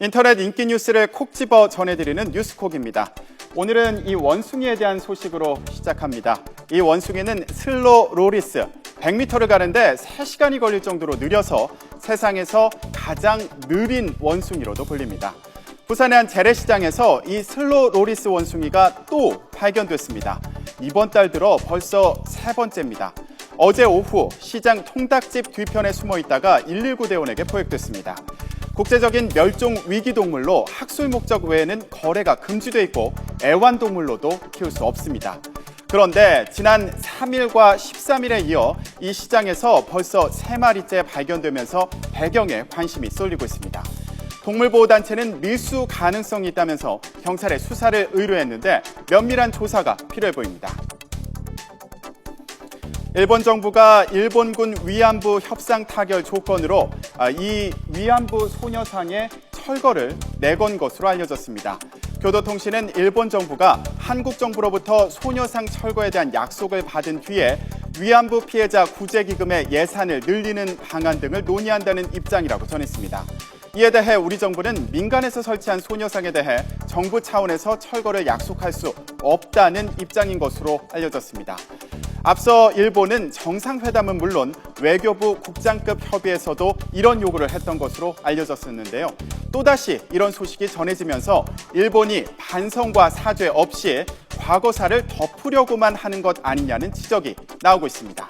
인터넷 인기 뉴스를 콕 집어 전해드리는 뉴스콕입니다. 오늘은 이 원숭이에 대한 소식으로 시작합니다. 이 원숭이는 슬로로리스, 100m를 가는데 3시간이 걸릴 정도로 느려서 세상에서 가장 느린 원숭이로도 불립니다. 부산의 한 재래시장에서 이 슬로로리스 원숭이가 또 발견됐습니다. 이번 달 들어 벌써 3번째입니다. 어제 오후 시장 통닭집 뒤편에 숨어 있다가 119 대원에게 포획됐습니다. 국제적인 멸종 위기 동물로 학술 목적 외에는 거래가 금지돼 있고 애완동물로도 키울 수 없습니다. 그런데 지난 3일과 13일에 이어 이 시장에서 벌써 3마리째 발견되면서 배경에 관심이 쏠리고 있습니다. 동물보호단체는 밀수 가능성이 있다면서 경찰에 수사를 의뢰했는데 면밀한 조사가 필요해 보입니다. 일본 정부가 일본군 위안부 협상 타결 조건으로 이 위안부 소녀상의 철거를 내건 것으로 알려졌습니다. 교도통신은 일본 정부가 한국 정부로부터 소녀상 철거에 대한 약속을 받은 뒤에 위안부 피해자 구제기금의 예산을 늘리는 방안 등을 논의한다는 입장이라고 전했습니다. 이에 대해 우리 정부는 민간에서 설치한 소녀상에 대해 정부 차원에서 철거를 약속할 수 없다는 입장인 것으로 알려졌습니다. 앞서 일본은 정상회담은 물론 외교부 국장급 협의에서도 이런 요구를 했던 것으로 알려졌었는데요. 또다시 이런 소식이 전해지면서 일본이 반성과 사죄 없이 과거사를 덮으려고만 하는 것 아니냐는 지적이 나오고 있습니다.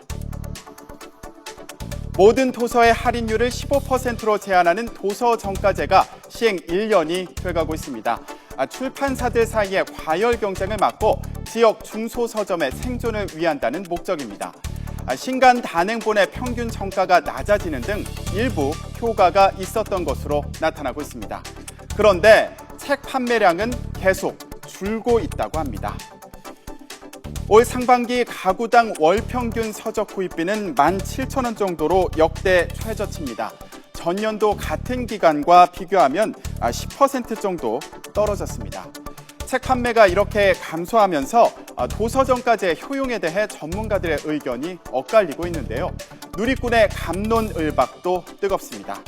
모든 도서의 할인율을 15%로 제한하는 도서정가제가 시행 1년이 돼가고 있습니다. 출판사들 사이의 과열 경쟁을 막고 지역 중소서점의 생존을 위한다는 목적입니다. 신간 단행본의 평균 정가가 낮아지는 등 일부 효과가 있었던 것으로 나타나고 있습니다. 그런데 책 판매량은 계속 줄고 있다고 합니다. 올 상반기 가구당 월 평균 서적 구입비는 17,000원 정도로 역대 최저치입니다. 전년도 같은 기간과 비교하면 10% 정도 떨어졌습니다. 책 판매가 이렇게 감소하면서 도서정가제 효용에 대해 전문가들의 의견이 엇갈리고 있는데요. 누리꾼의 갑론을박도 뜨겁습니다.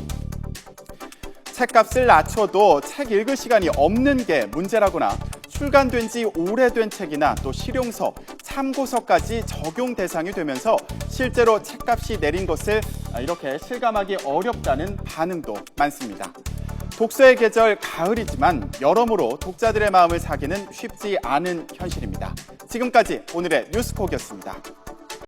책값을 낮춰도 책 읽을 시간이 없는 게 문제라거나 출간된 지 오래된 책이나 또 실용서, 참고서까지 적용 대상이 되면서 실제로 책값이 내린 것을 이렇게 실감하기 어렵다는 반응도 많습니다. 독서의 계절 가을이지만 여러모로 독자들의 마음을 사기는 쉽지 않은 현실입니다. 지금까지 오늘의 뉴스콕이었습니다.